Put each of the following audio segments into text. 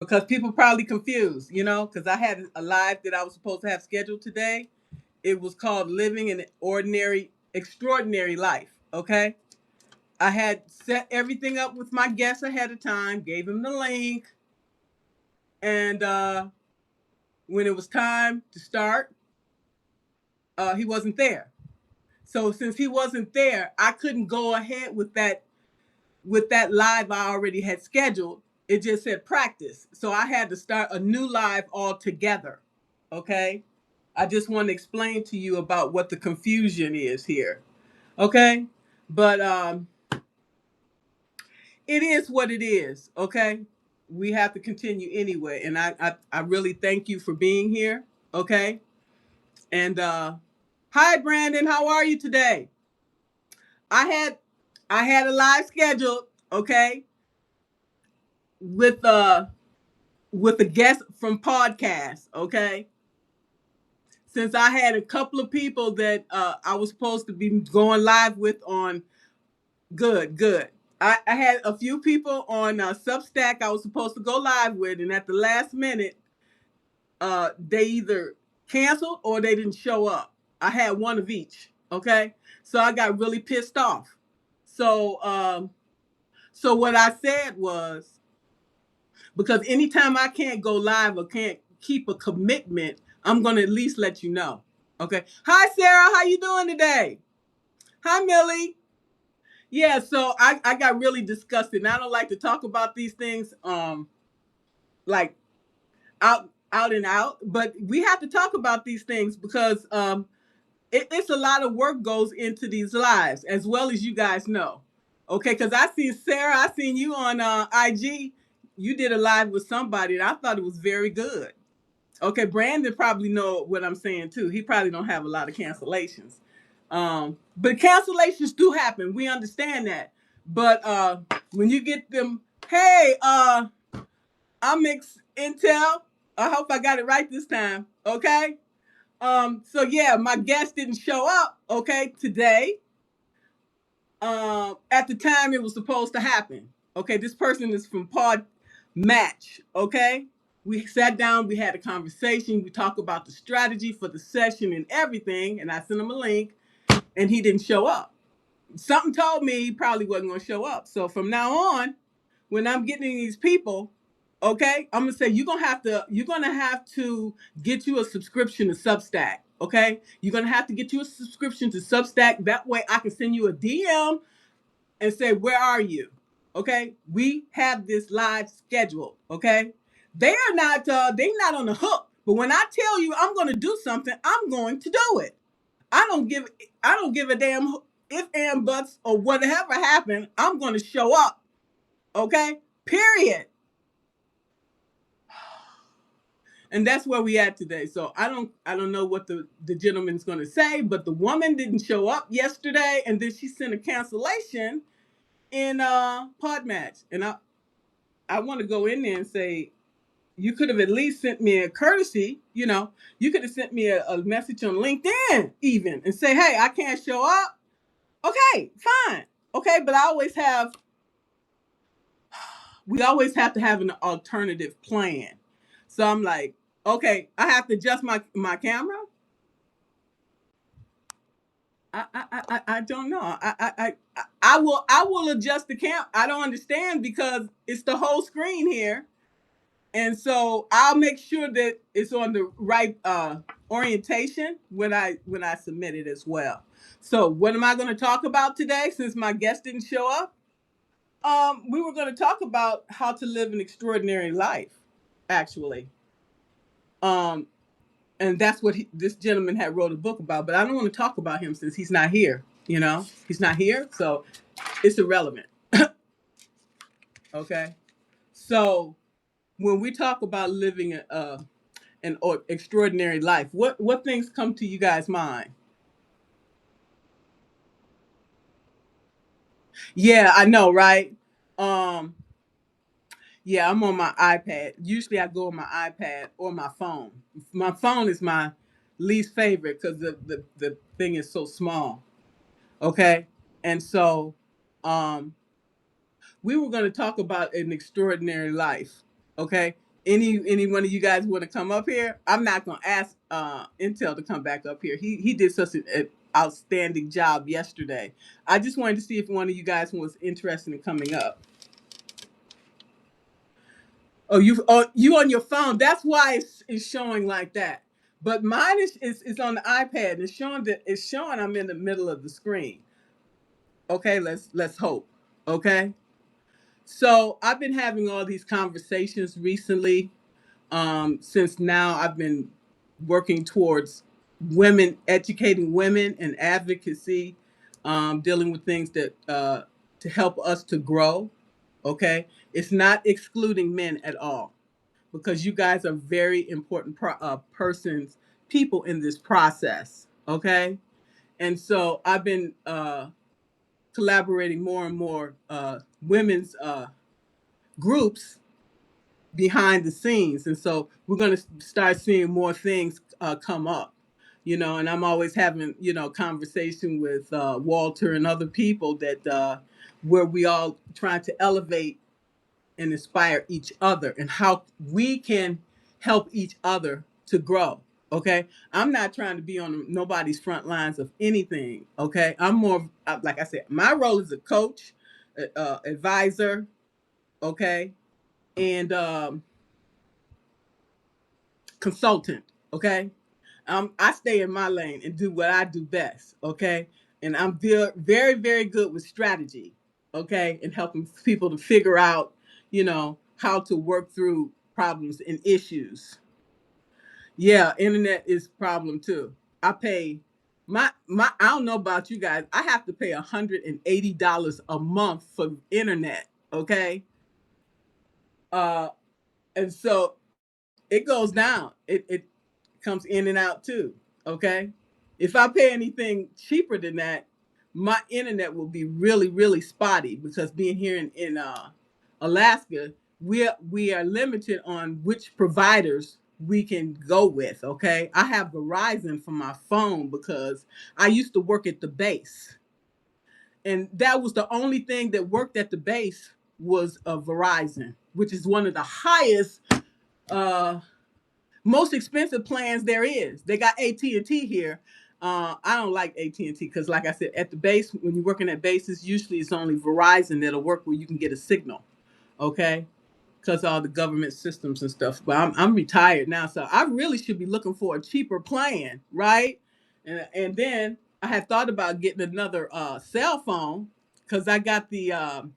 because people probably confused, because I had a live that I was supposed to have scheduled today. It was called Living an Ordinary, Extraordinary Life. Okay. I had set everything up with my guests ahead of time, gave him the link, and when it was time to start, he wasn't there. So since he wasn't there, I couldn't go ahead with that live I already had scheduled. It just said practice. So I had to start a new live altogether. Okay? I just want to explain to you about what the confusion is here. Okay? But it is what it is. Okay? We have to continue anyway. And I really thank you for being here. Okay? And hi Brandon, how are you today? I had I had a live scheduled, okay, with with a guest from podcast, okay? Since I had a couple of people that I was supposed to be going live with on good, good. I had a few people on Substack I was supposed to go live with, and at the last minute, they either canceled or they didn't show up. I had one of each, okay? So I got really pissed off. So, so what I said was, because anytime I can't go live or can't keep a commitment, I'm gonna at least let you know. Okay. Hi Sarah, how you doing today? Hi Millie. Yeah, so I got really disgusted. And I don't like to talk about these things like out and out, but we have to talk about these things because it's a lot of work goes into these lives, as well as you guys know. Okay, because I seen Sarah, I seen you on IG. You did a live with somebody, and I thought it was very good. Okay, Brandon probably know what I'm saying too. He probably don't have a lot of cancellations, but cancellations do happen. We understand that. But when you get them, hey, I'm Mix Intel. I hope I got it right this time. Okay. So yeah, my guest didn't show up, okay, today. At the time it was supposed to happen. Okay, this person is from Pod Match, okay? We sat down, we had a conversation, we talked about the strategy for the session and everything, and I sent him a link, and he didn't show up. Something told me he probably wasn't gonna show up. So from now on, when I'm getting these people, okay, I'm gonna say you're gonna have to get you a subscription to Substack. Okay, you're gonna have to get you a subscription to Substack. That way, I can send you a DM and say, "Where are you?" Okay, we have this live scheduled. Okay, they're not on the hook. But when I tell you I'm gonna do something, I'm going to do it. I don't give I don't give a damn if and buts or whatever happened. I'm gonna show up. Okay, period. And that's where we at today. So I don't know what the gentleman's going to say, but the woman didn't show up yesterday, and then she sent a cancellation in Pod Match, and I want to go in there and say you could have at least sent me a courtesy. You could have sent me a message on LinkedIn even and say, hey, I can't show up. Okay, fine. Okay, but we always have to have an alternative plan. So I'm like, okay, I have to adjust my camera. I don't know. I will adjust the cam. I don't understand because it's the whole screen here, and so I'll make sure that it's on the right orientation when I submit it as well. So what am I going to talk about today? Since my guest didn't show up, we were going to talk about how to live an extraordinary life. Actually, um, and that's what this gentleman had wrote a book about. But I don't want to talk about him since he's not here. He's not here, so it's irrelevant. Okay, so when we talk about living an extraordinary life, what things come to you guys' mind? Yeah, I know, right? Um, yeah, I'm on my iPad. Usually, I go on my iPad or my phone. My phone is my least favorite because the thing is so small. Okay, and so um, we were going to talk about an extraordinary life. Okay, Any one of you guys want to come up here? I'm not gonna ask Intel to come back up here. He did such an outstanding job yesterday. I just wanted to see if one of you guys was interested in coming up. You on your phone. That's why it's showing like that. But mine is on the iPad. It's showing I'm in the middle of the screen. Okay, let's hope. Okay. So I've been having all these conversations recently, since now I've been working towards women, educating women and advocacy, dealing with things that to help us to grow. Okay, it's not excluding men at all, because you guys are very important persons, people in this process. Okay, and so I've been collaborating more and more women's groups behind the scenes, and so we're going to start seeing more things come up, and I'm always having conversation with Walter and other people that where we all trying to elevate and inspire each other, and how we can help each other to grow. Okay, I'm not trying to be on nobody's front lines of anything. Okay, I'm more like I said, my role is a coach, advisor. Okay, and consultant. Okay, I stay in my lane and do what I do best. Okay, and I'm very, very good with strategy. Okay, and helping people to figure out, how to work through problems and issues. Yeah, internet is a problem too. I pay my I don't know about you guys. I have to pay $180 a month for internet. Okay, uh, and so it goes down. It comes in and out too. Okay. If I pay anything cheaper than that, my internet will be really, really spotty, because being here in Alaska, we are limited on which providers we can go with. Okay. I have Verizon for my phone because I used to work at the base. And that was the only thing that worked at the base was a Verizon, which is one of the highest uh most expensive plans there is. They got AT&T here. I don't like AT&T because, like I said, at the base, when you're working at bases, usually it's only Verizon that'll work where you can get a signal. Okay, because all the government systems and stuff. But I'm retired now, so I really should be looking for a cheaper plan, right? And then I had thought about getting another cell phone, because I got the I'm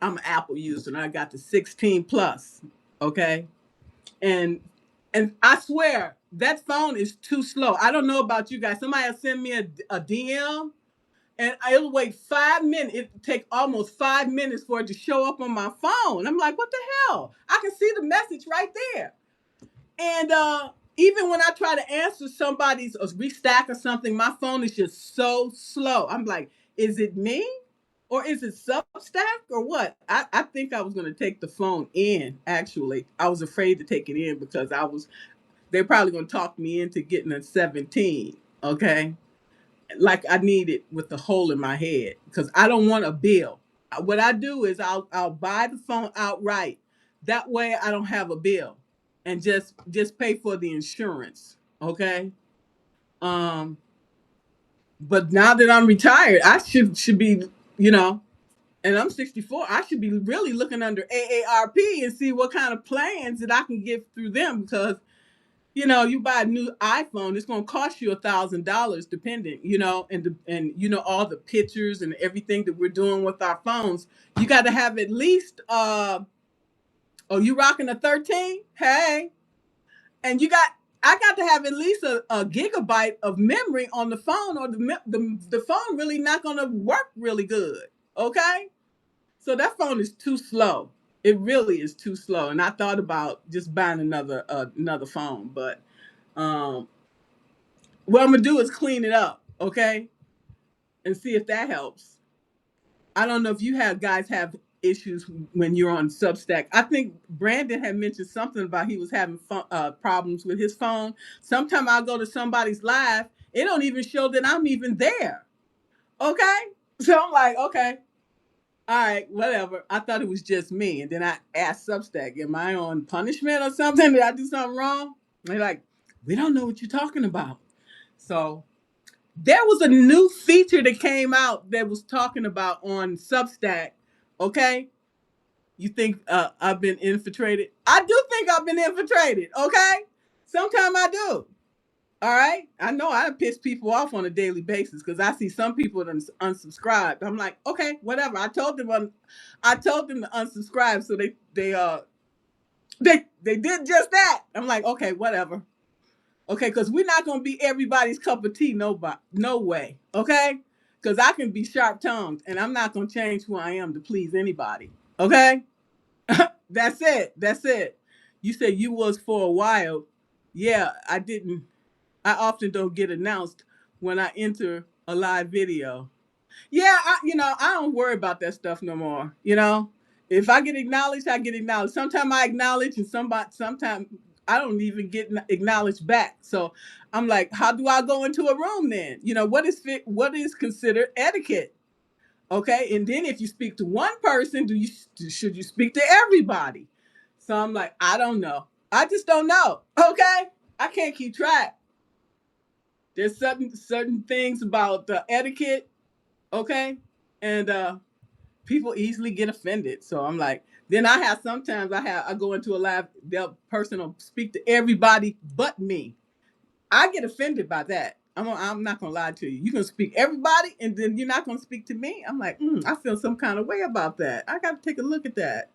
an Apple user, and I got the 16 plus. Okay, and I swear that phone is too slow. I don't know about you guys. Somebody will send me a DM, and it'll wait 5 minutes. It take almost 5 minutes for it to show up on my phone. I'm like, what the hell? I can see the message right there. And even when I try to answer somebody's or restack or something, my phone is just so slow. I'm like, is it me? Or is it Substack or what? I think I was going to take the phone in, actually. I was afraid to take it in because they're probably going to talk me into getting a 17, okay? Like I need it with the hole in my head, because I don't want a bill. What I do is I'll buy the phone outright. That way I don't have a bill, and just pay for the insurance, okay? Um, but now that I'm retired, I should be, you know, and I'm 64, I should be really looking under AARP and see what kind of plans that I can get through them, because you buy a new iPhone, it's going to cost you $1,000 depending, and all the pictures and everything that we're doing with our phones. You got to have at least oh, you rocking a 13? Hey, and I got to have at least a gigabyte of memory on the phone, or the phone really not going to work really good. Okay, so that phone is too slow. It really is too slow, and I thought about just buying another phone, but um, what I'm gonna do is clean it up, okay, and see if that helps. I don't know if you guys have issues when you're on Substack. I think Brandon had mentioned something about he was having problems with his phone. Sometimes I'll go to somebody's live, it don't even show that I'm even there. Okay, so I'm like, okay, right, whatever. I thought it was just me. And then I asked Substack, am I on punishment or something? Did I do something wrong? They're like, we don't know what you're talking about. So there was a new feature that came out that was talking about on Substack. Okay. You think I've been infiltrated? I do think I've been infiltrated. Okay. Sometimes I do. All right. I know I piss people off on a daily basis because I see some people that unsubscribed. I'm like, okay, whatever. I told them to unsubscribe, so they did just that. I'm like, okay, whatever. Okay, because we're not gonna be everybody's cup of tea, no way. Okay, because I can be sharp tongued, and I'm not gonna change who I am to please anybody. Okay, that's it. That's it. You said you was for a while. Yeah, I didn't. I often don't get announced when I enter a live video. Yeah, I don't worry about that stuff no more. If I get acknowledged, I get acknowledged. Sometimes I acknowledge, and sometimes I don't even get acknowledged back. So I'm like, how do I go into a room then? What is considered etiquette? Okay, and then if you speak to one person, should you speak to everybody? So I'm like, I don't know. I just don't know. Okay, I can't keep track. There's certain things about the etiquette, okay, and people easily get offended. So I'm like, then I go into a live, the person will speak to everybody but me. I get offended by that. I'm not gonna lie to you. You're gonna speak everybody, and then you're not gonna speak to me. I'm like, I feel some kind of way about that. I got to take a look at that.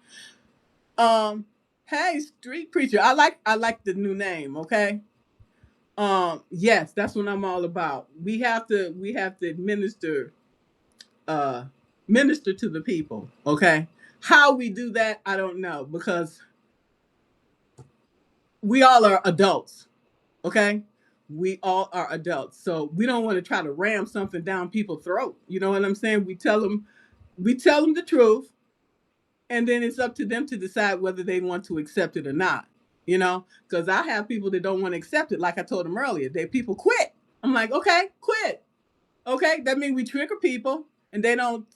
Um, hey, street preacher. I like the new name. Okay. Yes, that's what I'm all about. We have to uh minister to the people. Okay. How we do that, I don't know, because we all are adults. Okay. We all are adults. So we don't want to try to ram something down people's throat. You know what I'm saying? We tell them the truth, and then it's up to them to decide whether they want to accept it or not. Because I have people that don't want to accept it. Like I told them earlier, people quit. I'm like, okay, quit. Okay, that means we trigger people, and they don't,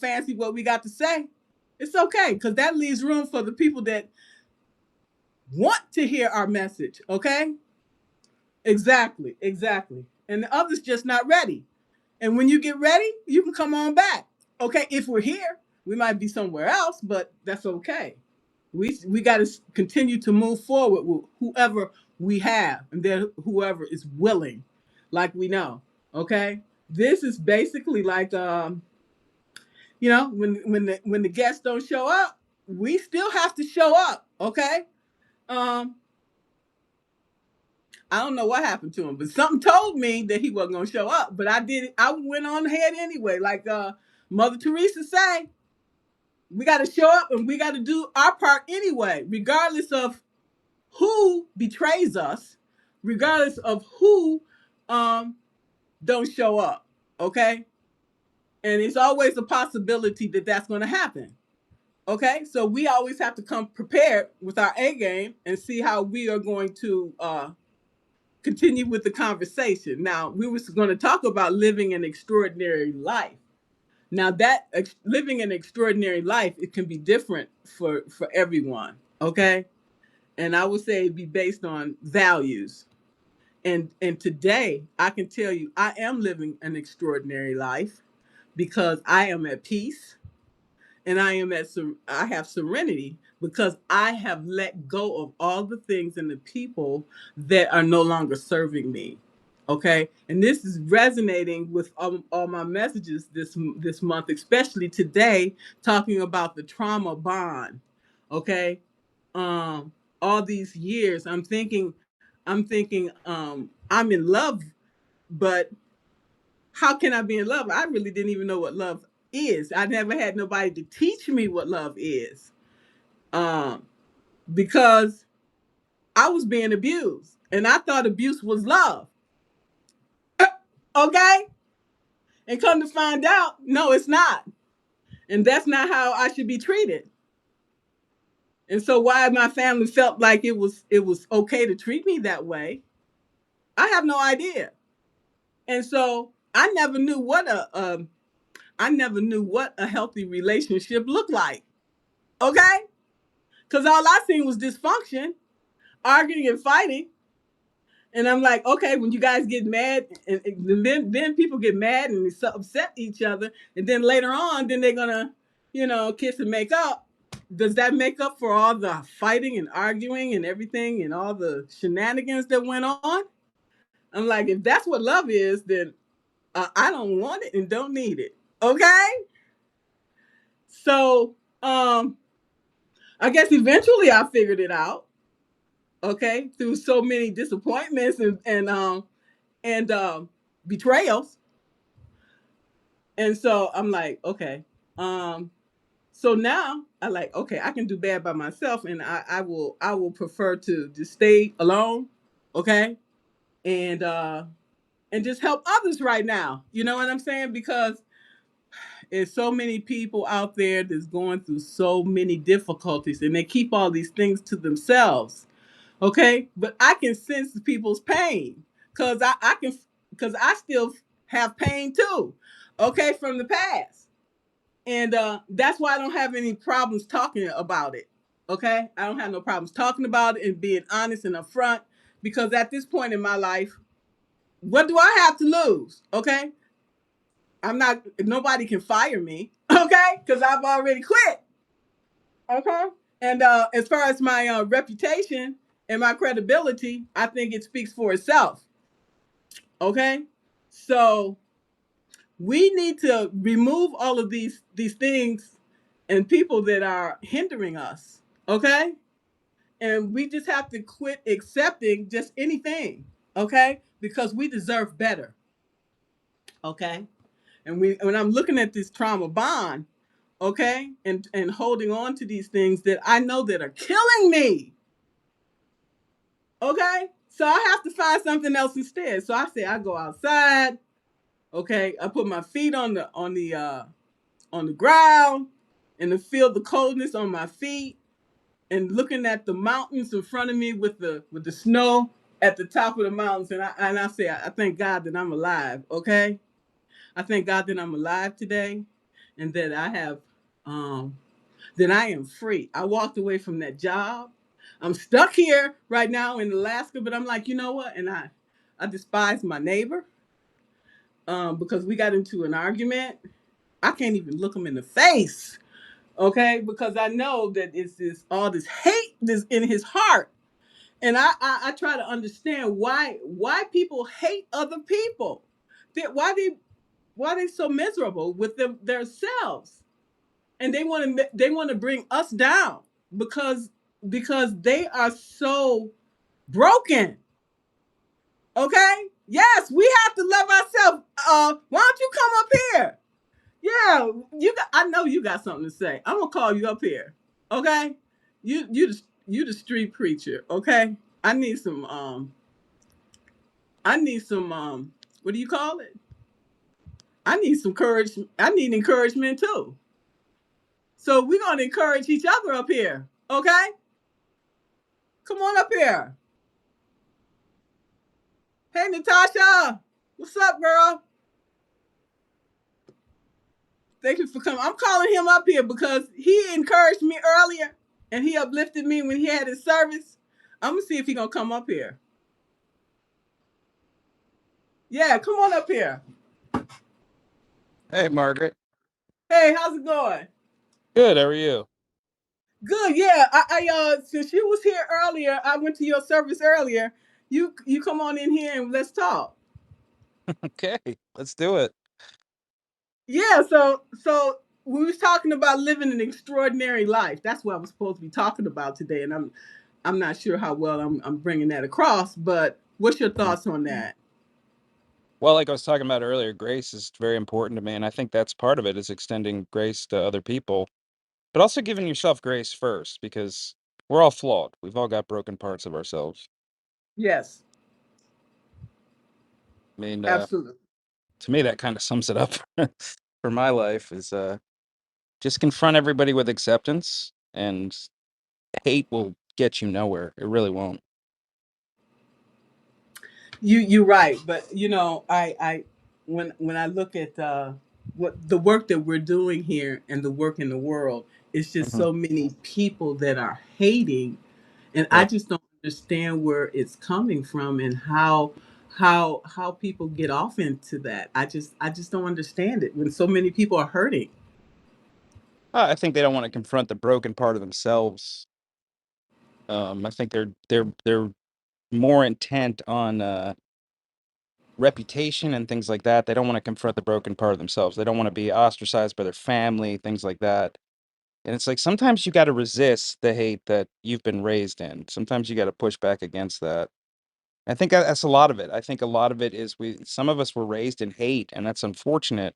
fancy what we got to say. It's okay, because that leaves room for the people that want to hear our message. Okay, exactly, exactly. And the others just not ready. And when you get ready, you can come on back. Okay, if we're here, we might be somewhere else, but that's okay. We got to continue to move forward with whoever we have, and then whoever is willing, like we know. Okay, this is basically like when the guests don't show up, we still have to show up. Okay, um, I don't know what happened to him, but something told me that he wasn't gonna show up. But I did. I went on ahead anyway. Like Mother Teresa say, we got to show up and we got to do our part anyway, regardless of who betrays us, regardless of who um don't show up. Okay, and it's always a possibility that that's going to happen. Okay, so we always have to come prepared with our A game and see how we are going to continue with the conversation. Now, we were going to talk about living an extraordinary life. Now, that living an extraordinary life, it can be different for everyone. Okay, and I would say it'd be based on values. And today, I can tell you, I am living an extraordinary life because I am at peace, and I have serenity because I have let go of all the things and the people that are no longer serving me. Okay, and this is resonating with all my messages this month, especially today, talking about the trauma bond. Okay, um, all these years, I'm thinking, I'm in love, but how can I be in love? I really didn't even know what love is. I never had nobody to teach me what love is, um, because I was being abused, and I thought abuse was love. Okay, and come to find out, no, it's not, and that's not how I should be treated. And so, why my family felt like it was okay to treat me that way, I have no idea. And so, I never knew what a I never knew what a healthy relationship looked like. Okay? Because all I seen was dysfunction, arguing and fighting. And I'm like, okay, when you guys get mad, and then people get mad and so upset each other, and then later on, then they're gonna, kiss and make up. Does that make up for all the fighting and arguing and everything and all the shenanigans that went on? I'm like, if that's what love is, then I don't want it and don't need it. Okay, so I guess eventually I figured it out. Okay, through so many disappointments and betrayals. And so I'm like, okay. So now I like, okay, I can do bad by myself, and I will prefer to just stay alone, okay, and and just help others right now. You know what I'm saying? Because there's so many people out there that's going through so many difficulties, and they keep all these things to themselves. Okay, but I can sense people's pain because I can, because I still have pain too. Okay, from the past, and that's why I don't have any problems talking about it. Okay, I don't have no problems talking about it and being honest and upfront, because at this point in my life, what do I have to lose? Okay, I'm not. Nobody can fire me. Okay, because I've already quit. Okay, and as far as my reputation and my credibility, I think it speaks for itself. Okay, so we need to remove all of these things and people that are hindering us. Okay, and we just have to quit accepting just anything. Okay, because we deserve better. Okay, and when I'm looking at this trauma bond, okay, and holding on to these things that I know that are killing me. Okay, so I have to find something else instead. So I say I go outside. Okay, I put my feet on the ground and to feel the coldness on my feet, and looking at the mountains in front of me with the snow at the top of the mountains, and I say I thank God that I'm alive. Okay, I thank God that I'm alive today, and that I have that I am free. I walked away from that job. I'm stuck here right now in Alaska, but I'm like, you know what? And I despise my neighbor because we got into an argument. I can't even look him in the face, okay? Because I know that it's this all this hate that's in his heart, and I try to understand why people hate other people, why they so miserable with themselves, and they want to bring us down because they are so broken. Okay, yes, we have to love ourselves. Why don't you come up here? Yeah, I know you got something to say. I'm gonna call you up here. Okay, you the street preacher. Okay, I need some what do you call it? I need some courage. I need encouragement too. So we're gonna encourage each other up here. Okay, come on up here. Hey, Natasha, what's up, girl? Thank you for coming. I'm calling him up here because he encouraged me earlier and he uplifted me when he had his service. I'm gonna see if he gonna come up here. Yeah, come on up here. Hey, Margaret. Hey, how's it going? Good. How are you? Good. Yeah, I since you was here earlier, I went to your service earlier. You come on in here and let's talk. Okay, let's do it. Yeah, so we was talking about living an extraordinary life. That's what I was supposed to be talking about today, and I'm not sure how well I'm bringing that across. But what's your Mhm. thoughts on that? Well, like I was talking about earlier, grace is very important to me, and I think that's part of it is extending grace to other people, but also giving yourself grace first because we're all flawed. We've all got broken parts of ourselves. Yes, I mean, absolutely. to me, that kind of sums it up for my life is just confront everybody with acceptance, and hate will get you nowhere. It really won't. You're right, but I when I look at what the work that we're doing here and the work in the world, it's just Mhm. so many people that are hating, and I Yeah. just don't understand where it's coming from and how people get off into that. I just don't understand it when so many people are hurting. I think they don't wanna confront the broken part of themselves. I think they're more intent on, reputation and things like that. They don't wanna confront the broken part of themselves. They don't wanna be ostracized by their family, things like that. And it's like sometimes you gotta resist the hate that you've been raised in. Sometimes you gotta push back against that. I think that's a lot of it. I think a lot of it is some of us were raised in hate, and that's unfortunate.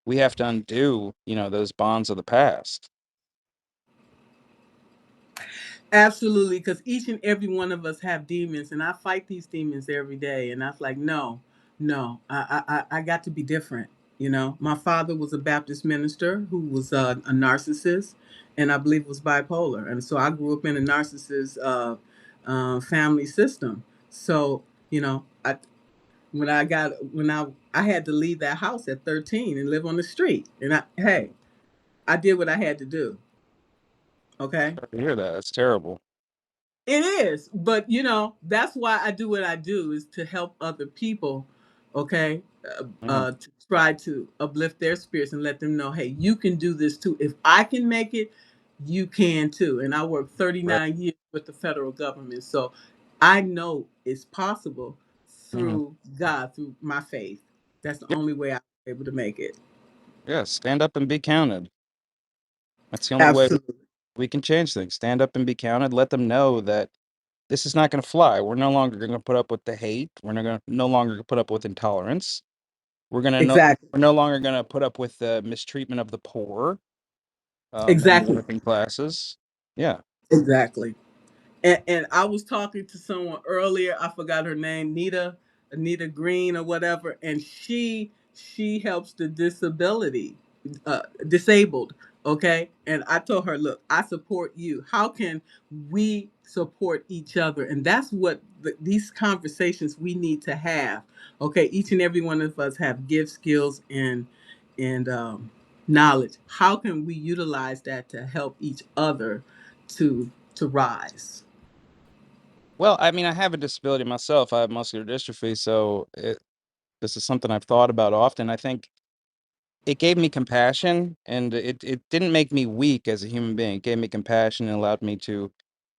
We have to undo, those bonds of the past. Absolutely, because each and every one of us have demons, and I fight these demons every day. And I was like, no, no, I got to be different. My father was a Baptist minister who was a narcissist, and I believe was bipolar, and so I grew up in a narcissist family system. So when I had to leave that house at 13 and live on the street, and I did what I had to do. Okay. Sorry to hear that. That's terrible. It is, but that's why I do what I do is to help other people, okay? Mhm. To try to uplift their spirits and let them know, hey, you can do this too. If I can make it, you can too. And I worked Right. 39 years with the federal government, so I know it's possible Mhm. through God, through my faith. That's the Yeah, only way I'm able to make it. yeah, stand up and be counted. That's the only way Absolutely, we can change things. Stand up and be counted. Let them know that this is not gonna fly. We're no longer gonna put up with the hate. We're not gonna no longer put up with intolerance. exactly, We're no longer gonna put up with the mistreatment of the poor, and the exactly, working classes. Yeah. exactly. And I was talking to someone earlier. I forgot her name, Anita Green or whatever, and she helps the disabled. Okay, and I told her, look, I support you. How can we support each other? And that's what these conversations we need to have. Okay, each and every one of us have gifts, skills, and knowledge. How can we utilize that to help each other to rise? Well, I mean, I have a disability myself. I have muscular dystrophy, so this is something I've thought about often. I think it gave me compassion, and it didn't make me weak as a human being. It gave me compassion and allowed me to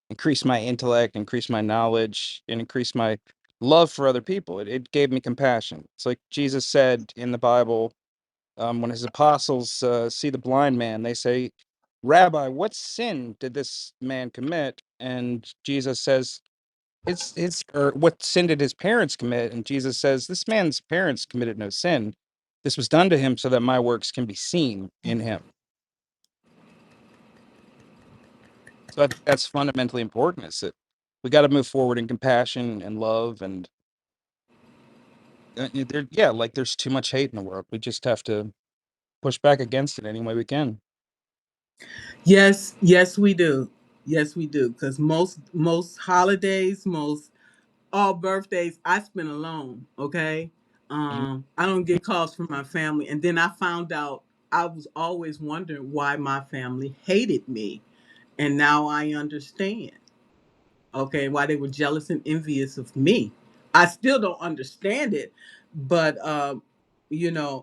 increase my intellect, increase my knowledge, and increase my love for other people. It gave me compassion. It's like Jesus said in the Bible, when his apostles see the blind man, they say, "Rabbi, what sin did this man commit?" And Jesus says, "It's or what sin did his parents commit?" And Jesus says, "This man's parents committed no sin. This was done to him so that my works can be seen in him." So I think that's fundamentally important. Is that we got to move forward in compassion and love, and yeah, like there's too much hate in the world. We just have to push back against it any way we can. Yes, yes, we do. Yes, we do. Because most holidays, most all birthdays, I spend alone. Okay, Mhm. I don't get calls from my family, and then I found out I was always wondering why my family hated me, and now I understand. Okay, why they were jealous and envious of me. I still don't understand it, but I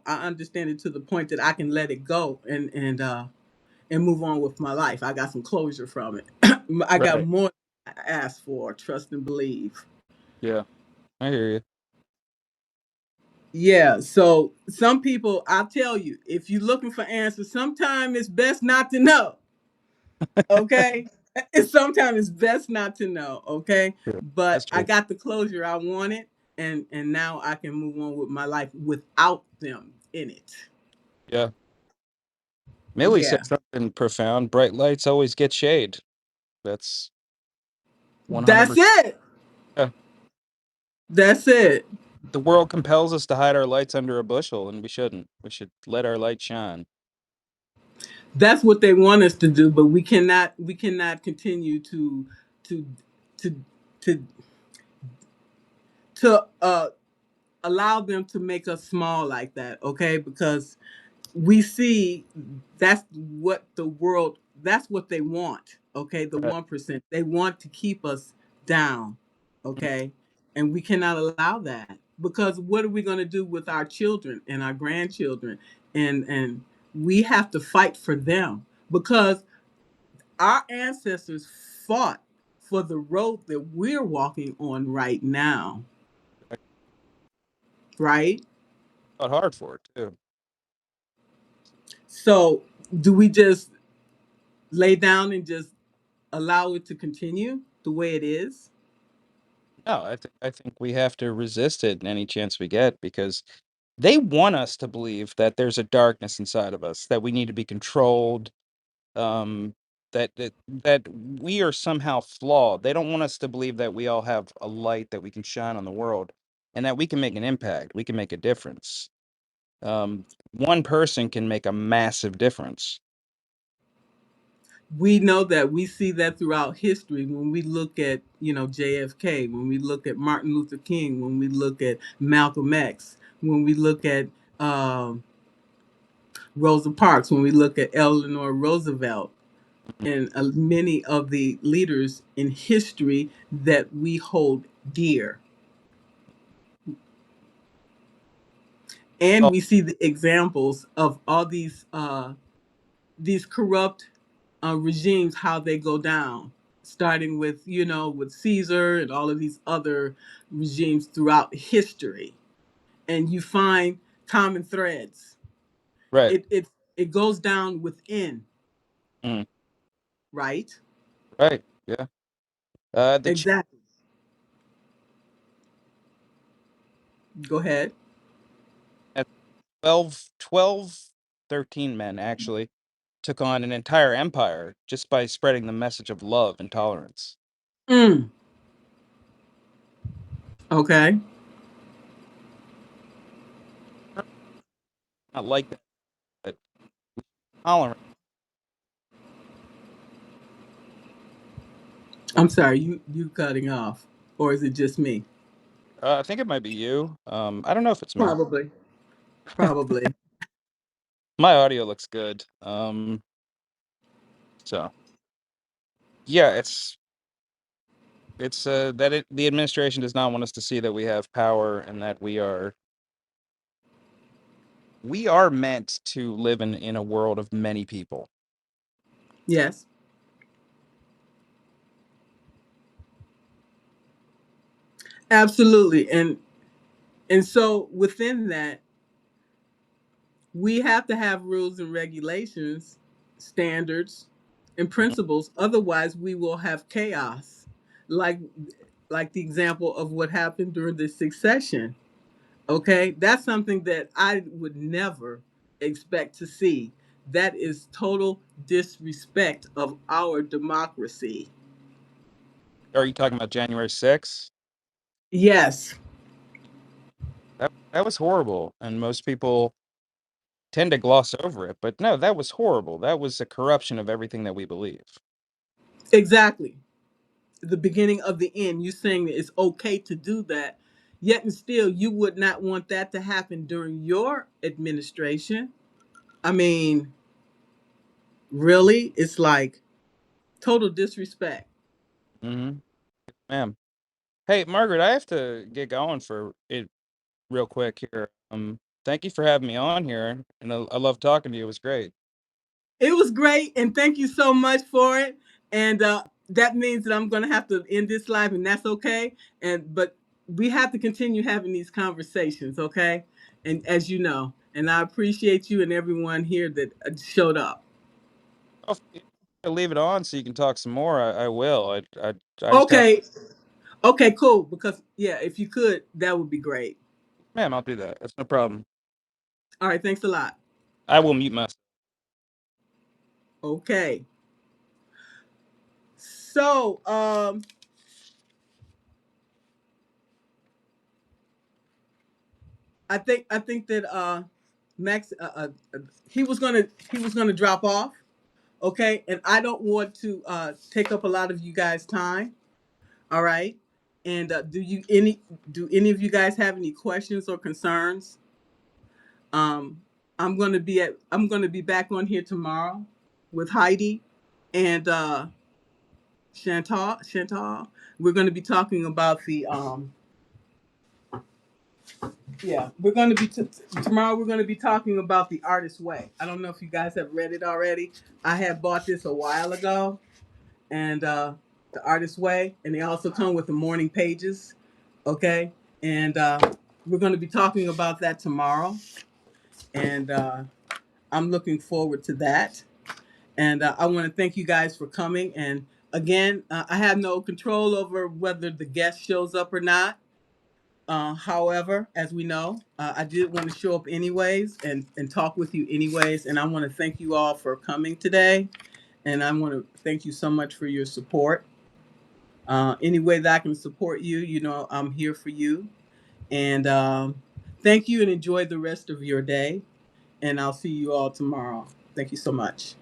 understand it to the point that I can let it go and move on with my life. I got some closure from it. I got Right. more than I asked for. Trust and believe. Yeah, I hear you. Yeah. So some people, I'll tell you, if you're looking for answers, sometimes it's best not to know. Okay. And sometimes it's best not to know. Okay. Yeah, But that's I true. got the closure I wanted, and now I can move on with my life without them in it. Yeah. Millie said Yeah. something profound. Bright lights always get shade. That's That's 100%. it. Yeah. That's it. The world compels us to hide our lights under a bushel, and we shouldn't. We should let our light shine. That's what they want us to do, but we cannot continue to to to to allow them to make us small like that, okay? Because we see that's what the world, that's what they want, okay? The Right. 1%, they want to keep us down, Mm. okay? And we cannot allow that, because what are we going to do with our children and our grandchildren? And we have to fight for them, because our ancestors fought for the road that we're walking on right now, I right? fought hard for it too. So do we just lay down and just allow it to continue the way it is? No, I think we have to resist it in any chance we get because they want us to believe that there's a darkness inside of us, that we need to be controlled, um, that we are somehow flawed. They don't want us to believe that we all have a light that we can shine on the world and that we can make an impact, we can make a difference. One person can make a massive difference. We know that, we see that throughout history when we look at, JFK, when we look at Martin Luther King, when we look at Malcolm X, when we look at um, Rosa Parks, when we look at Eleanor Roosevelt, Mhm. and many of the leaders in history that we hold dear. And Oh, we see the examples of all these corrupt regimes, how they go down, starting with, with Caesar and all of these other regimes throughout history. And you find common threads. right. It goes down within, Mm, right? right. Yeah. The Exactly. Go ahead. at 12, 13 men actually took on an entire empire just by spreading the message of love and tolerance. Mm, okay. Not like that, but tolerant. I'm sorry, you cutting off, or is it just me? I think it might be you. I don't know if it's me. Probably. Probably. My audio looks good. So yeah, it's that the administration does not want us to see that we have power and that we are meant to live in a world of many people. Yes. Absolutely. And so within that, we have to have rules and regulations, standards, and principles. Otherwise, we will have chaos, like like the example of what happened during the succession. Okay, that's something that I would never expect to see. That is total disrespect of our democracy. Are you talking about January 6th? Yes, That was horrible, and most people tend to gloss over it, but no, that was horrible. That was a corruption of everything that we believe. exactly. The beginning of the end. You saying that it's okay to do that, yet and still you would not want that to happen during your administration. I mean, really? It's like total disrespect. Mhm. Ma'am. Hey, Margaret, I have to get going for it real quick here. Thank you for having me on here, and I love talking to you. It was great. It was great, and thank you so much for it. And that means that I'm going to have to end this live, and that's okay. And but we have to continue having these conversations, okay? And as you know, and I appreciate you and everyone here that showed up. Oh, if you to leave it on so you can talk some more, I will. I just have, Okay, okay, cool. Because yeah, if you could, that would be great. ma'am, I'll do that. That's no problem. All right, thanks a lot. I will mute myself. Okay. So, I think that Max he was gonna drop off. Okay, and I don't want to take up a lot of you guys' time. All right, And do any of you guys have any questions or concerns? Um, I'm gonna be back on here tomorrow with Heidi and Chantal. We're gonna be talking about the yeah, we're going to be tomorrow. We're going to be talking about the Artist's Way. I don't know if you guys have read it already. I had bought this a while ago, and the Artist's Way, and they also come with the morning pages. Okay, and we're going to be talking about that tomorrow, and I'm looking forward to that. And I want to thank you guys for coming. And again, I have no control over whether the guest shows up or not. However, as we know, I did want to show up anyways and talk with you anyways. And I want to thank you all for coming today. And I want to thank you so much for your support. Any way that I can support you, you know, I'm here for you. And thank you and enjoy the rest of your day. And I'll see you all tomorrow. Thank you so much.